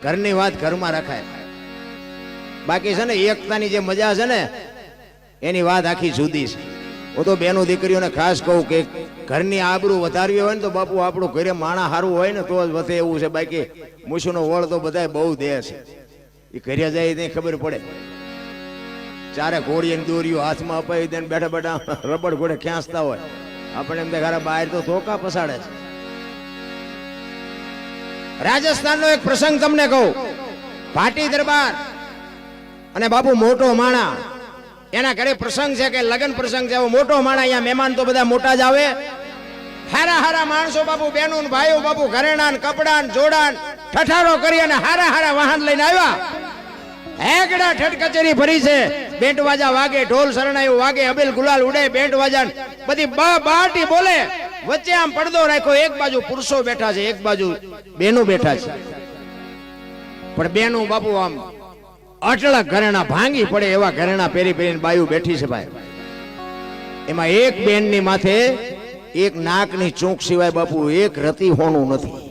ઘરની વાત ઘરમાં રખાય, બાકી છે ને એકતાની જે મજા છે ને એની વાત આખી જુદી છે. હું તો બેનો દીકરીઓને ખાસ કહું કે ઘરની આબરૂ વધારવી હોય ને તો બાપુ આપણું ઘરે માણા સારું હોય ને તો જ વધે એવું છે. બાકી મૂછનો વળ તો બધા બહુ દે છે, એ ઘરે જાય ત્યાં ખબર પડે. ચારે ઘોડીને દોરીઓ હાથમાં અપાવી દે બેઠા બેઠા રબડ ઘોડે ખેંચતા હોય, આપણે એમ ઘરે બહાર તો ધોકા પસાડે છે. રાજસ્થાનનો એક પ્રસંગ તમને કહું. ભાટી દરબાર અને બાપુ મોટો માણા એના ઘરે પ્રસંગ છે કે લગ્ન પ્રસંગ છે. મોટો માણા અહીંયા મહેમાન તો બધા મોટા જ આવે, હારા હારા માણસો બાપુ, બહેનો ભાઈઓ બાપુ, ઘરેણા કપડા જોડા ઠઠારો કરી અને હારા હારા વાહન લઈને આવ્યા. એકડા ઠઠ કચેરી ભરી છે, બેન્ટ વાજા વાગે, ઢોલ શરણાયું વાગે, અબેલ ગુલાલ ઉડે, બેન્ટ વાજા બધી બાટી બોલે. વચ્ચે આમ પડદો રાખ્યો, એક બાજુ પુરુષો બેઠા છે, એક બાજુ બેનો બેઠા છે. પણ બેનો બાપુ આમ અટળક ઘરેણા ભાંગી પડે એવા ઘરેણા પહેરી પહેરીને બાયુ બેઠી છે ભાઈ. એમાં એક બેનની માથે એક નાકની ચોંક સિવાય બાપુ એક રતી હોનું નથી.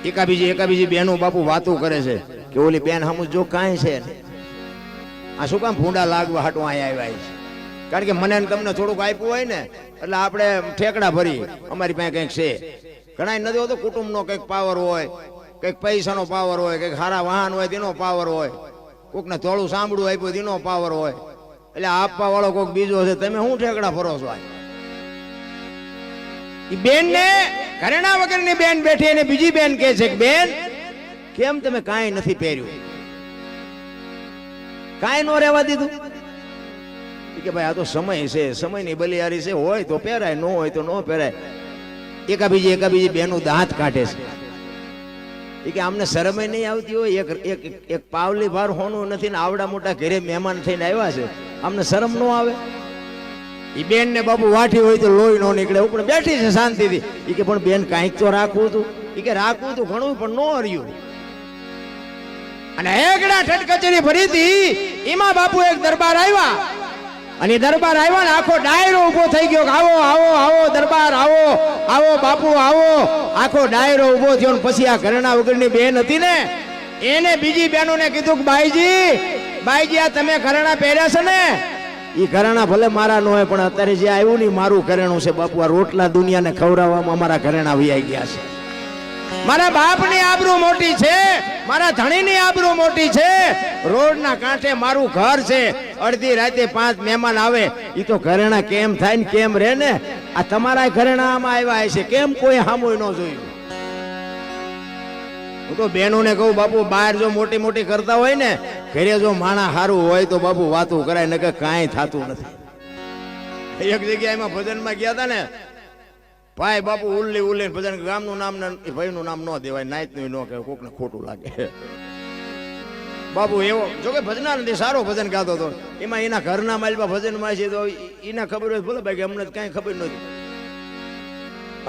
એકાબીજી બેનો બાપુ વાતો કરે છે કે ઓલી બેન હમું જો કાંઈ છે આ શું કામ ભૂંડા લાગવા હાટું અહીંયા આવ્યા છે. કારણ કે મને તમને થોડુંક આપ્યું હોય ને એટલે આપણે ઠેકડા ભરી, અમારી પાસે કંઈક છે. ઘણા નથી હોતો કુટુંબનો કંઈક પાવર હોય, કંઈક પૈસાનો પાવર હોય, કંઈક સારા વાહન હોય તેનો પાવર હોય, કોકને થોડું સાંભળવું આપ્યું તેનો પાવર હોય. એટલે આપવા વાળો કોઈક બીજો છે, તમે શું ઠેકડા ફરો છો? બેન ને ઘરેણા વગરની બેન બેઠી અને બીજી બેન કહે છે કે બેન કેમ તમે કાંઈ નથી પહેર્યું, કાંઈ નો રહેવા દીધું? કે ભાઈ આ તો સમય છે, સમયની બલિયારી છે, હોય તો પહેરાય, ન હોય તો ન પહેરાય. એકાબીજી બેનું દાંત કાઢે છે કે આમને શરમે નહીં આવતી હોય, એક પાવલી ભાર હોનું નથી ને આવડા મોટા ઘરે મહેમાન થઈને આવ્યા છે, આમને શરમ ન આવે? એ બેન ને બાપુ વાઠી હોય તો લોહી ન નીકળે, ઉપર બેઠી છે શાંતિથી. એ કે પણ બેન કાંઈક તો રાખવું હતું. એ કે રાખવું હતું ઘણું પણ ન હર્યું. અને એકડા ઠઠ કચેરી ભરી હતી, એમાં બાપુ એક દરબાર આવ્યા. અને દરબાર આવ્યા ને આખો ડાયરો ઉભો થઈ ગયો. આવો આવો આવો દરબાર, આવો આવો બાપુ આવો. આખો ડાયરો ઉભો થયો. પછી આ ઘરેણા વગરની બેન હતી ને એને બીજી બહેનોને કીધું કે બાઈજી આ તમે ઘરેણા પહેર્યા છે ને? એ ઘરેણા ભલે મારા ન હોય પણ અત્યારે જે આવ્યું ને મારું ઘરેણું છે બાપુ. આ રોટલા દુનિયાને ખવડાવવામાં અમારા ઘરેણા વૈયા ગયા છે. મારા બાપની આબરૂ મોટી છે, મારા ધણીની આબરૂ મોટી છે. રોડના કાંઠે મારું ઘર છે. અડધી રાતે 5 મહેમાન આવે, એ તો ઘરેણા કેમ થાય ને કેમ રહે ને? આ તમારા ઘરેણા આમાં આવ્યા છે, કેમ કોઈ હામુય ન જોયું? હું તો બહેનોને કહું બાપુ બહાર જો મોટી મોટી કરતા હોય ને, ઘરે જો માણા સારું હોય તો બાપુ વાતું કરાય, ને કે કાંઈ થતું નથી. એક જગ્યાએ એમાં ભજનમાં ગયા હતા ને ભાઈ બાપુ, ઉલ્લી ભજન, ગામનું નામ ને ભાઈનું નામ ન દેવાય, નાયતનું ન કહેવાય, કોકને ખોટું લાગે. બાપુ એવો જો કે ભજના નથી, સારો ભજન ગાતો હતો. એમાં એના ઘરના માલમાં ભજનમાં છે તો એને ખબર હોય, બોલો ભાઈ કે અમને કાંઈ ખબર નથી.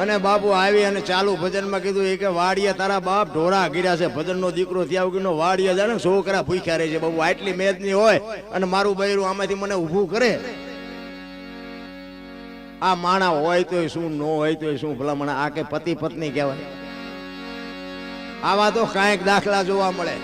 અને બાપુ આવી અને ચાલુ ભજનમાં કીધું એ કે વાડિયા તારા બાપ ઢોરા ગીર્યા છે. ભજનનો દીકરો ત્યાં વગરનો વાડિયા જાણે છોકરા ભૂખ્યા રહે છે બાપુ. આટલી મેદની હોય અને મારું બૈરું આમાંથી મને ઊભું કરે. આ માણા હોય તો શું, ન હોય તો શું? ભલા મને આ કે પતિ પત્ની કહેવાય? આવા તો કાંઈક દાખલા જોવા મળે.